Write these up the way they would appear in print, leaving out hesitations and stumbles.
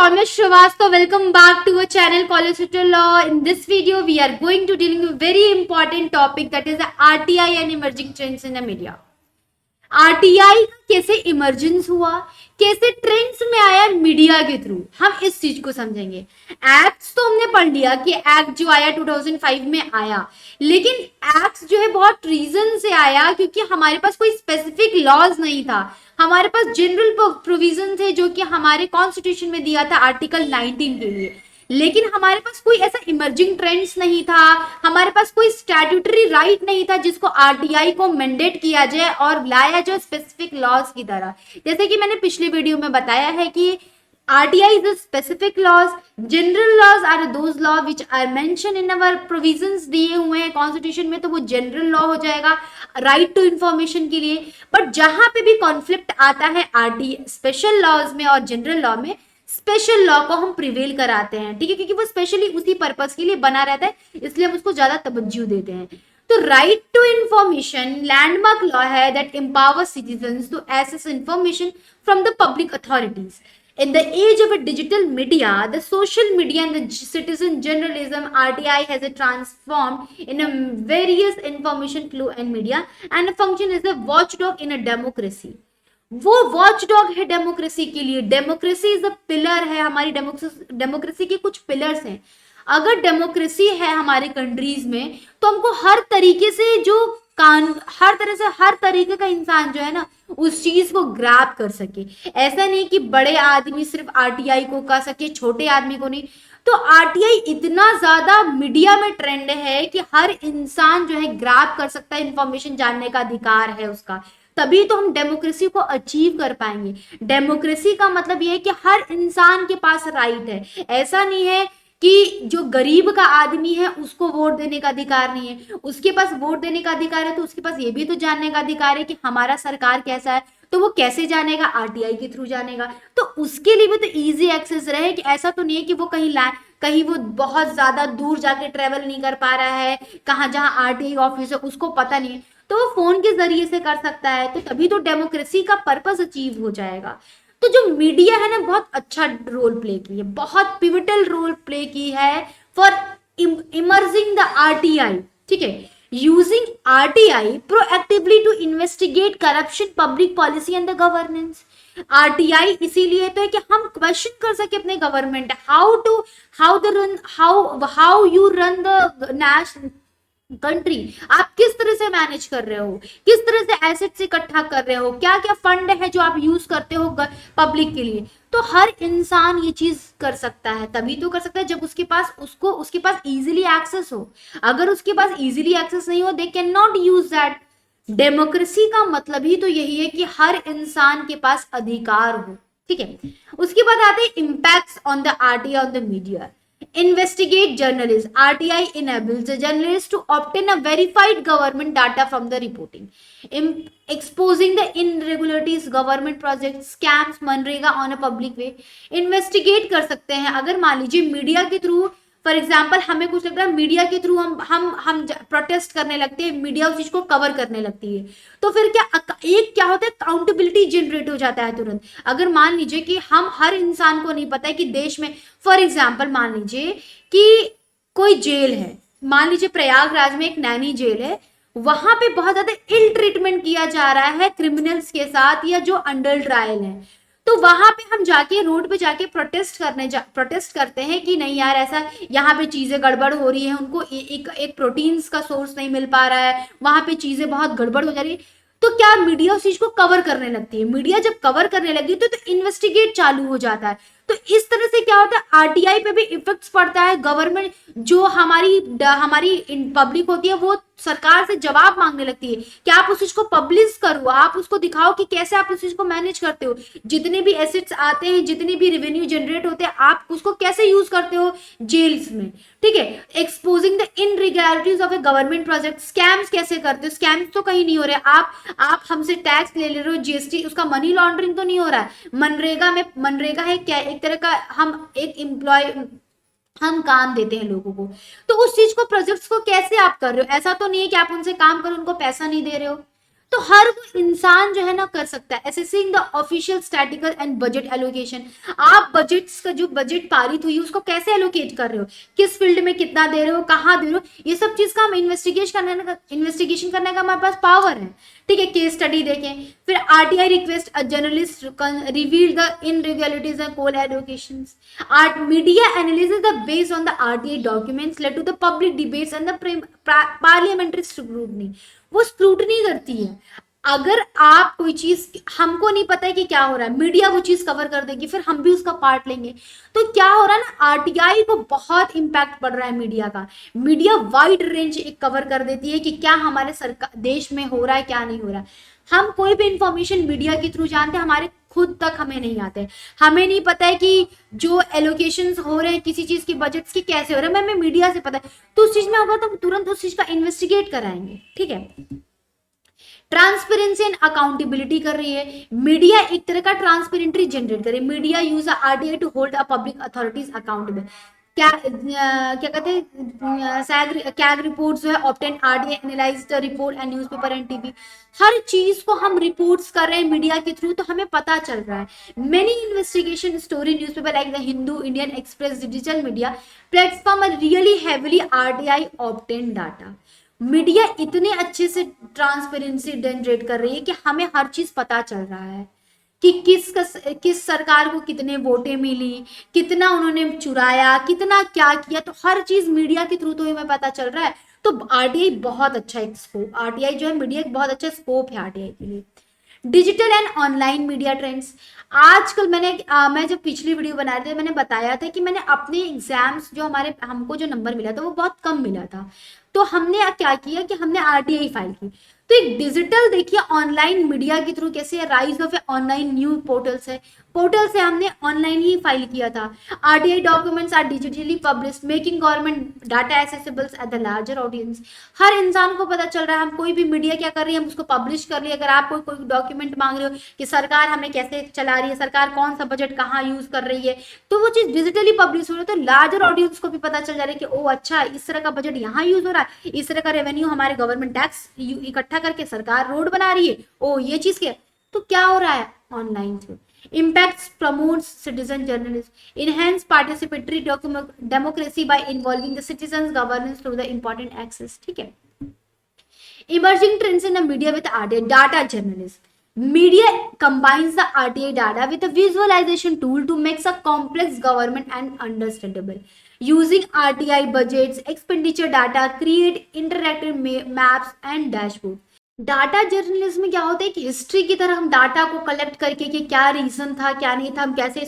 Soumya Srivastava. Welcome back to our channel College Future Law. In this video, we are going to dealing with a very important topic, that is the RTI and emerging trends in the media. RTI कैसे emergence हुआ, कैसे trends में आया media के through, हम इस चीज को समझेंगे। एक्ट्स तो हमने पढ़ लिया कि एक्ट जो आया 2005 में आया, लेकिन एक्ट्स जो है बहुत रीजन से आया क्योंकि हमारे पास कोई स्पेसिफिक लॉज नहीं था। हमारे पास जनरल प्रोविजन थे जो कि हमारे कॉन्स्टिट्यूशन में दिया था आर्टिकल 19 के लिए, लेकिन हमारे पास कोई ऐसा इमर्जिंग ट्रेंड्स नहीं था, हमारे पास कोई स्टैट्यूटरी राइट नहीं था जिसको आरटीआई को मैंडेट किया जाए और लाया जाए स्पेसिफिक लॉज की तरह। जैसे कि मैंने पिछले वीडियो में बताया है कि RTI is a specific laws, general laws are those law which are mentioned in our provisions दिए हुए हैं कॉन्स्टिट्यूशन में, तो वो जनरल लॉ हो जाएगा राइट टू इंफॉर्मेशन के लिए। बट जहां पे भी कॉन्फ्लिक्ट आता है RTI स्पेशल लॉज में और जनरल लॉ में, स्पेशल लॉ को हम प्रिवेल कराते हैं, ठीक है, क्योंकि वो स्पेशली उसी पर्पस के लिए बना रहता है, इसलिए हम उसको ज्यादा तवज्जो देते हैं। तो right to information landmark law है that empowers citizens to access information from the public authorities. In the age of a digital media, the social media and the citizen journalism, RTI has transformed in a various information flow and media and function as a watchdog in a democracy. वो watchdog है democracy के लिए। Democracy is a pillar है, हमारी democracy के कुछ pillars हैं। अगर डेमोक्रेसी है हमारे कंट्रीज में तो हमको हर तरीके से जो हर तरीके का इंसान जो है ना उस चीज को ग्रैब कर सके। ऐसा नहीं कि बड़े आदमी सिर्फ आरटीआई को कर सके, छोटे आदमी को नहीं। तो आरटीआई इतना ज्यादा मीडिया में ट्रेंड है कि हर इंसान जो है ग्रैब कर सकता है, इंफॉर्मेशन जानने का अधिकार है उसका, तभी तो हम डेमोक्रेसी को अचीव कर पाएंगे। डेमोक्रेसी का मतलब यह है कि हर इंसान के पास राइट है। ऐसा नहीं है कि जो गरीब का आदमी है उसको वोट देने का अधिकार नहीं है, उसके पास वोट देने का अधिकार है तो उसके पास ये भी तो जानने का अधिकार है कि हमारा सरकार कैसा है। तो वो कैसे जानेगा? आरटीआई के थ्रू जानेगा। तो उसके लिए भी तो इजी एक्सेस रहे, कि ऐसा तो नहीं है कि वो कहीं वो बहुत ज्यादा दूर जाके ट्रेवल नहीं कर पा रहा है, कहाँ जहाँ आरटीआई ऑफिस है उसको पता नहीं है, तो वो फोन के जरिए से कर सकता है। तो तभी तो डेमोक्रेसी का पर्पस अचीव हो जाएगा। तो जो मीडिया है ना बहुत अच्छा रोल प्ले की है, बहुत पिवटल रोल प्ले की है फॉर इमर्जिंग द आरटीआई, ठीक है, using RTI proactively to investigate corruption, public policy and the governance. RTI इसीलिए तो है कि हम क्वेश्चन कर सके अपने government, how you run the national country, आप किस तरह से मैनेज कर रहे हो, किस तरह से एसेट्स इकट्ठा कर रहे हो, क्या क्या फंड है जो आप यूज करते हो पब्लिक के लिए। तो हर इंसान ये चीज कर सकता है, तभी तो कर सकता है जब उसके पास इजीली एक्सेस हो। अगर उसके पास इजीली एक्सेस नहीं हो, they can not use that. Democracy का मतलब ही तो यही है कि हर इंसान के पास अधिकार हो, ठीक है। उसके बाद आते हैं impacts on the RTI on the media. Investigate journalists. RTI enables the journalists to obtain a verified government data from the reporting, exposing the irregularities, government projects, scams, MNREGA on a public way. Investigate कर सकते हैं। अगर मान लीजिए media के through, for example हमें कुछ लगता है मीडिया के थ्रू हम प्रोटेस्ट करने लगते हैं, मीडिया उस चीज को कवर करने लगती है, तो फिर क्या होता है, अकाउंटेबिलिटी जनरेट हो जाता है तुरंत। अगर मान लीजिए कि हम हर इंसान को नहीं पता है कि देश में, फॉर एग्जाम्पल मान लीजिए कि कोई जेल है, मान लीजिए प्रयागराज में एक नैनी जेल है, वहां पे बहुत ज्यादा इल ट्रीटमेंट किया जा रहा है क्रिमिनल्स के साथ या जो अंडर ट्रायल है। तो वहां पे हम जाके रोड पे जाके प्रोटेस्ट करते हैं कि नहीं यार, ऐसा यहाँ पे चीजें गड़बड़ हो रही है, उनको एक प्रोटीन्स का सोर्स नहीं मिल पा रहा है, वहां पे चीजें बहुत गड़बड़ हो जा रही है। तो क्या मीडिया उस चीज को कवर करने लगती है। मीडिया जब कवर करने लगी तो इन्वेस्टिगेट चालू हो जाता है। तो इस तरह से क्या होता है, आरटीआई पे भी इफेक्ट्स पड़ता है। गवर्नमेंट जो हमारी पब्लिक होती है वो सरकार से जवाब मांगने लगती है कि आप उस चीज को पब्लिश करो, आप उसको दिखाओ कि कैसे आप उस चीज को मैनेज करते हो, जितने भी एसेट्स आते हैं, जितने भी रेवेन्यू जनरेट होते हैं, आप उसको कैसे यूज करते हो जेल्स में, ठीक है। Exposing the इनरेगुलरिटीज of A government project, scams कैसे करते हो, स्कैम्स तो कहीं नहीं हो रहे, आप हमसे टैक्स ले रहे हो, जीएसटी, उसका मनी लॉन्ड्रिंग तो नहीं हो रहा है। मनरेगा है क्या, एक तरह का हम काम देते हैं लोगों को, तो उस चीज को प्रोजेक्ट्स को कैसे आप कर रहे हो। ऐसा तो नहीं है कि आप उनसे काम करो उनको पैसा नहीं दे रहे हो। तो हर कोई इंसान जो है ना कर सकता है। Assessing the official statistical and budget allocation, आप बजट्स का जो बजट पारित हुई है उसको कैसे एलोकेट कर रहे हो, किस फील्ड में कितना दे रहे हो, कहाँ दे रहे हो, ये सब चीज का हम इन्वेस्टिगेशन करने का हमारे पास पावर है। ठीक है, केस स्टडी देखें। फिर RTI request a journalist reveal the irregularities and coal allocations, art media analysis the based on the RTI documents led to the public debates and the parliamentary scrutiny. वो scrutiny करती है। अगर आप कोई चीज हमको नहीं पता है कि क्या हो रहा है, मीडिया वो चीज कवर कर देगी, फिर हम भी उसका पार्ट लेंगे। तो क्या हो रहा है ना, आरटीआई को बहुत इंपैक्ट पड़ रहा है मीडिया का। मीडिया वाइड रेंज एक कवर कर देती है कि क्या हमारे सरकार देश में हो रहा है, क्या नहीं हो रहा है। हम कोई भी इंफॉर्मेशन मीडिया के थ्रू जानते हैं, हमारे खुद तक हमें नहीं आते। हमें नहीं पता है कि जो एलोकेशंस हो रहे हैं किसी चीज की, बजट्स की कैसे हो रहे हैं, हमें मीडिया से पता है। तो उस चीज में होगा तो तुरंत उस चीज का इन्वेस्टिगेट कराएंगे। ठीक है, ट्रांसपेरेंसी एंड अकाउंटेबिलिटी कर रही है। मीडिया एक तरह का ट्रांसपेरेंटी जनरेट करे। Media use RTI to hold a public authorities accountable. क्या क्या कहते हैं, कैग रिपोर्ट्स जो है obtain RTI analyze the report and newspaper and TV. हर चीज को हम रिपोर्ट्स कर रहे हैं मीडिया के थ्रू, तो हमें पता चल रहा है। Many investigation story newspaper like the Hindu, Indian Express, digital media platform are really heavily RTI obtain data. Media इतने अच्छे से ट्रांसपेरेंसी जनरेट कर रही है कि हमें हर चीज पता चल रहा है कि किस सरकार को कितने वोटें मिली, कितना उन्होंने चुराया, कितना क्या किया। तो हर चीज मीडिया के थ्रू तो हमें पता चल रहा है। तो आरटीआई बहुत अच्छा एक स्कोप, आरटीआई जो है मीडिया एक बहुत अच्छा स्कोप है आरटीआई के लिए। Digital and online media trends. आजकल मैं जब पिछली वीडियो बना रही थी मैंने बताया था कि मैंने अपने एग्जाम्स जो हमको जो नंबर मिला था वो बहुत कम मिला था। तो हमने क्या किया कि हमने आरटीआई फाइल की। तो एक डिजिटल देखिए ऑनलाइन मीडिया के थ्रू कैसे rise of online new portal से हमने ऑनलाइन ही फाइल किया था। RTI documents are digitally published making government data accessible at the larger audience. हर इंसान को पता चल रहा है, हम कोई भी मीडिया क्या कर रही है हम उसको पब्लिश कर रही है। अगर आप कोई डॉक्यूमेंट मांग रहे हो कि सरकार हमें कैसे चला रही है, सरकार कौन सा बजट कहाँ यूज कर रही है, तो वो चीज डिजिटली पब्लिश हो रही है। तो लार्जर ऑडियंस को भी पता चल जा रहा है कि ओ अच्छा इस तरह का बजट यहाँ यूज हो रहा है, इस तरह का रेवेन्यू हमारे गवर्नमेंट टैक्स इकट्ठा करके सरकार रोड बना रही है। ओ ये चीज क्या, तो क्या हो रहा है online through. impacts promotes citizen journalism, enhance participatory democracy by involving the citizens governance through the important access। ठीक है, emerging trends in the media with RTI data journalism। Media combines the RTI data with a visualization tool to make a complex government and understandable। Using RTI budgets, expenditure data, create interactive maps and dashboard। Data journalism में क्या होता है कि history की तरह हम data को collect करके कि क्या रीजन था क्या नहीं था, हम कैसे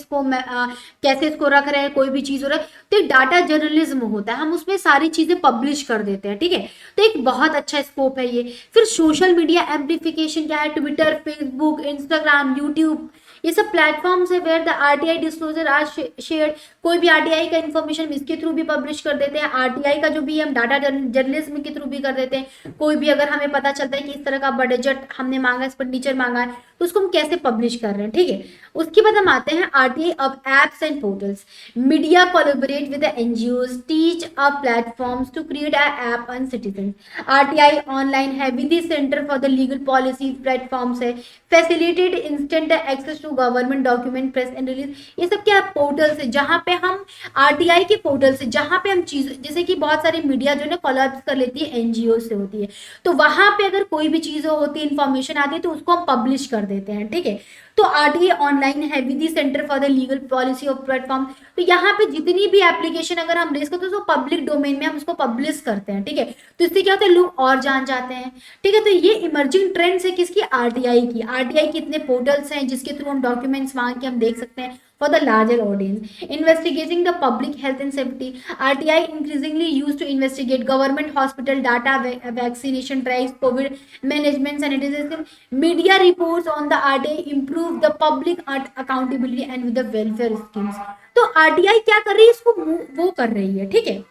इसको रख रहे हैं, कोई भी चीज हो रहा है, तो एक डाटा जर्नलिज्म होता है। हम उसमें सारी चीजें पब्लिश कर देते हैं। ठीक है, तो एक बहुत अच्छा स्कोप है ये। फिर सोशल मीडिया एम्प्लीफिकेशन क्या है, ट्विटर, फेसबुक, इंस्टाग्राम, यूट्यूब, ये सब प्लेटफॉर्म्स है where the RTI disclosure are share. कोई भी आरटीआई का इन्फॉर्मेशन इसके थ्रू भी पब्लिश कर देते हैं, आरटीआई का जो भी हम डाटा जर्नलिज्म के थ्रू भी कर देते हैं। कोई भी अगर हमें पता चलता है कि इस तरह का बजट हमने मांगा, एक्सपेंडिचर मांगा है, तो उसको हम कैसे पब्लिश कर रहे हैं। ठीक है, उसके बाद हम आते हैं आरटीआई अब apps and portals. Media collaborate with the NGOs, teach a platforms to create a app on citizen. RTI online है with centre for the legal policy platforms है, facilitate instant access to government document, press and release. ये सब क्या portal से जहां पे हम RTI के पोर्टल से जहां पे हम चीज जैसे कि बहुत सारी मीडिया जो है कोलैब कर लेती है एनजीओ से होती है, तो वहां पे अगर कोई भी चीज होती है इन्फॉर्मेशन आती है तो उसको हम पब्लिश कर देते हैं। ठीक है, तो आरटीआई ऑनलाइन है with centre for the legal policy of platform. तो यहाँ पे जितनी भी एप्लीकेशन अगर हम रेस करते हैं तो पब्लिक डोमेन में हम उसको पब्लिश करते हैं। ठीक है, तो इससे क्या होता है लोग और जान जाते हैं। ठीक है, तो ये इमर्जिंग ट्रेंड्स है किसकी, आरटीआई की। आरटीआई के इतने पोर्टल्स हैं जिसके थ्रू हम डॉक्यूमेंट्स मांग के हम देख सकते हैं for the larger audience। Investigating the public health and safety, RTI increasingly used to investigate government hospital data, vaccination drives, COVID management, sanitization। Media reports on the RTI improve the public accountability and with the welfare schemes। तो RTI क्या कर रही है, इसको वो कर रही है। ठीक है,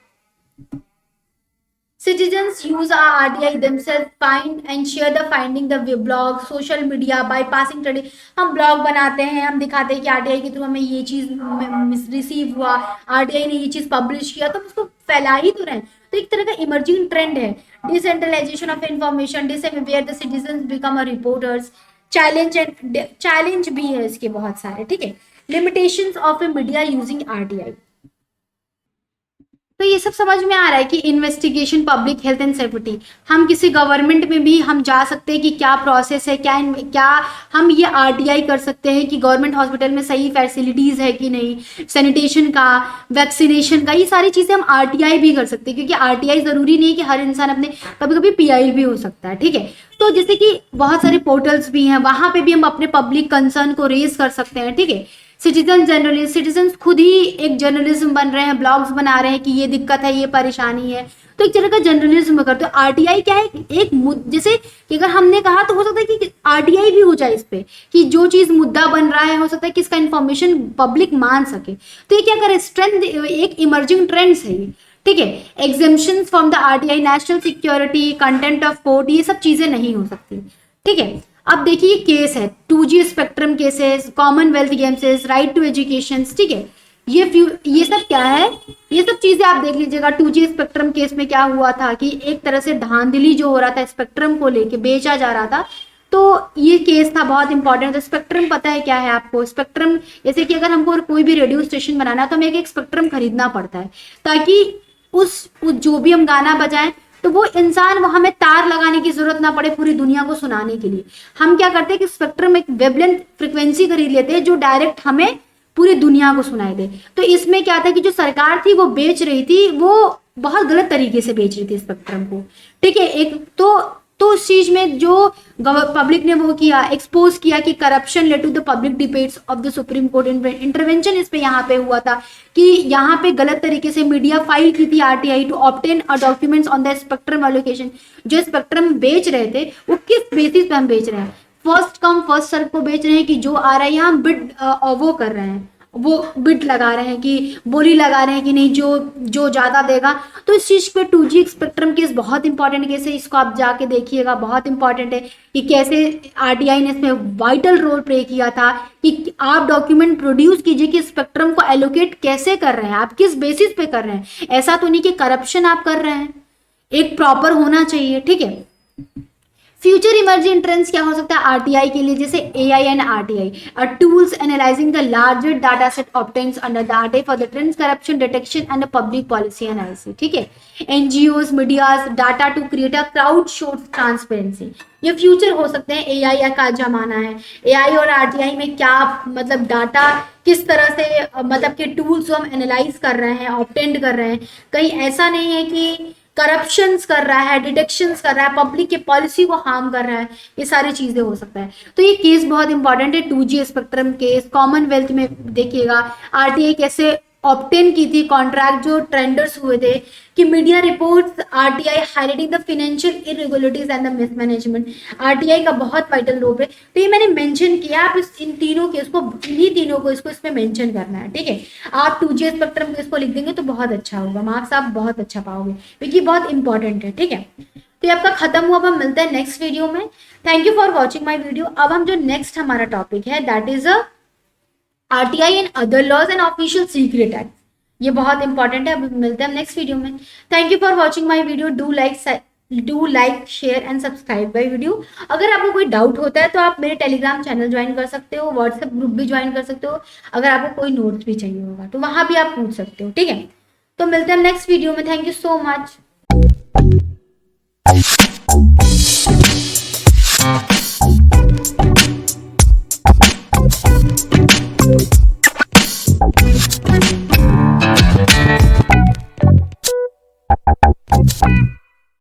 Citizens use our RTI themselves, find and share the finding the blog, social media, bypassing tradition। हम ब्लॉग बनाते हैं, हम दिखाते हैं कि आरटीआई के थ्रू हमें ये चीज रिसीव हुआ, आरटीआई ने ये चीज पब्लिश किया, तो हम उसको फैला ही तो रहे हैं। तो एक तरह का इमर्जिंग ट्रेंड है। Decentralisation of information, where the citizen become a reporters, challenge भी है इसके बहुत सारे, ठीक है। Limitations of a media using RTI. तो ये सब समझ में आ रहा है कि investigation, public health and safety, हम किसी गवर्नमेंट में भी हम जा सकते हैं कि क्या प्रोसेस है, क्या क्या हम ये आरटीआई कर सकते हैं कि गवर्नमेंट हॉस्पिटल में सही फैसिलिटीज है कि नहीं, सैनिटेशन का, वैक्सीनेशन का, ये सारी चीजें हम आरटीआई भी कर सकते हैं, क्योंकि आरटीआई जरूरी नहीं है कि हर इंसान अपने, कभी कभी पीआई भी हो सकता है, ठीक है। तो जैसे कि बहुत सारे पोर्टल्स भी हैं, वहां पे भी हम अपने पब्लिक कंसर्न को रेज कर सकते हैं, ठीक है। सिटीजन जर्नलिस्ट, सिटीजन खुद ही एक जर्नलिज्म बन रहे हैं, ब्लॉग्स बना रहे हैं कि ये दिक्कत है, ये परेशानी है, तो एक तरह का जर्नलिज्म करते। तो आरटीआई क्या है, एक जैसे कि अगर हमने कहा तो हो सकता है कि आरटीआई भी हो जाए इस पे, कि जो चीज मुद्दा बन रहा है हो सकता है कि इसका इंफॉर्मेशन पब्लिक मान सके। तो ये क्या करे, स्ट्रेंथ, एक इमर्जिंग ट्रेंड्स है ये, ठीक है। Exemptions from the RTI, national security, content of court, ये सब चीजें नहीं हो सकती, ठीक है। अब देखिए केस है 2G spectrum cases, Commonwealth Games, right to education, ठीक है। ये सब क्या है, ये सब चीजें आप देख लीजिएगा। 2G स्पेक्ट्रम केस में क्या हुआ था कि एक तरह से धांधली जो हो रहा था, स्पेक्ट्रम को लेके बेचा जा रहा था, तो ये केस था बहुत इंपॉर्टेंट। तो स्पेक्ट्रम पता है क्या है आपको, स्पेक्ट्रम जैसे कि अगर हमको कोई भी रेडियो स्टेशन बनाना है तो हमें एक स्पेक्ट्रम खरीदना पड़ता है, ताकि उस जो भी हम गाना बजाएं तो वो इंसान, वो हमें तार लगाने की जरूरत ना पड़े पूरी दुनिया को सुनाने के लिए। हम क्या करते हैं कि स्पेक्ट्रम एक वेवलेंथ फ्रिक्वेंसी खरीद लेते हैं जो डायरेक्ट हमें पूरी दुनिया को सुनाई दे। तो इसमें क्या था कि जो सरकार थी वो बेच रही थी, वो बहुत गलत तरीके से बेच रही थी स्पेक्ट्रम को, ठीक है। एक तो उस चीज में जो पब्लिक ने वो किया, एक्सपोज किया कि corruption led to the public debates of the Supreme Court, intervention इस पे यहाँ पे हुआ था कि यहाँ पे गलत तरीके से मीडिया फाइल की थी RTI to obtain a documents on the spectrum allocation. जो स्पेक्ट्रम बेच रहे थे वो किस बेसिस पे हम बेच रहे हैं, फर्स्ट कम फर्स्ट सर्व को बेच रहे हैं कि जो आ रहा है यहाँ बिड वो कर रहे हैं, वो बिट लगा रहे हैं कि बोली लगा रहे हैं कि नहीं जो ज्यादा देगा। तो इस चीज पे 2G स्पेक्ट्रम केस बहुत इंपॉर्टेंट केस है, इसको आप जाके देखिएगा, बहुत इंपॉर्टेंट है कि कैसे आरटीआई ने इसमें वाइटल रोल प्ले किया था कि आप डॉक्यूमेंट प्रोड्यूस कीजिए कि स्पेक्ट्रम को एलोकेट कैसे कर रहे हैं, आप किस बेसिस पे कर रहे हैं। ऐसा तो नहीं कि करप्शन आप कर रहे हैं, एक प्रॉपर होना चाहिए, ठीक है। फ्यूचर इमर्जिंग ट्रेंड्स क्या हो सकता है आरटीआई के लिए, जैसे AI and RTI, tools analysing the larger data set obtains under the RTI for the trends corruption detection and public policy analysis, ठीक है। NGOs, medias, data to create a crowd source transparency, ये future हो सकते हैं। AI का जमाना है, AI और आरटीआई में क्या मतलब डाटा किस तरह से मतलब के टूल्स हम एनालाइज कर रहे हैं, ऑब्टेंड कर रहे हैं, कहीं ऐसा नहीं है कि करप्शंस कर रहा है, डिटेक्शंस कर रहा है, पब्लिक के पॉलिसी को हार्म कर रहा है, ये सारी चीजें हो सकता है। तो ये केस बहुत इंपॉर्टेंट है, 2G स्पेक्ट्रम केस। कॉमनवेल्थ में देखिएगा आरटीआई कैसे ऑब्टेन की थी कॉन्ट्रैक्ट, जो ट्रेंडर्स हुए थे कि media reports RTI highlighting the financial irregularities and the mismanagement, RTI का बहुत वाइटल रोल है। तो ये मैंने मेंशन किया, आप इन तीनों के इन्हीं तीनों को इसको इसमें मेंशन करना है, ठीक है। आप 2G स्पेक्ट्रम को इसको लिख देंगे तो बहुत अच्छा होगा, मार्क्स आप बहुत अच्छा पाओगे क्योंकि बहुत इंपॉर्टेंट है, ठीक है। तो ये आपका खत्म हुआ, अब हम मिलते हैं नेक्स्ट वीडियो में। Thank you for watching my video. अब हम जो नेक्स्ट हमारा टॉपिक है that is RTI and other laws and official secret act, ये बहुत इंपॉर्टेंट है। अब मिलते हैं नेक्स्ट वीडियो में। Thank you for watching my video. Do like share and subscribe my video. अगर आपको कोई डाउट होता है तो आप मेरे टेलीग्राम चैनल ज्वाइन कर सकते हो, व्हाट्सएप ग्रुप भी ज्वाइन कर सकते हो, अगर आपको कोई नोट्स भी चाहिए होगा तो वहां भी आप पूछ सकते हो, ठीक है। तो मिलते हैं नेक्स्ट वीडियो में। Thank you so much.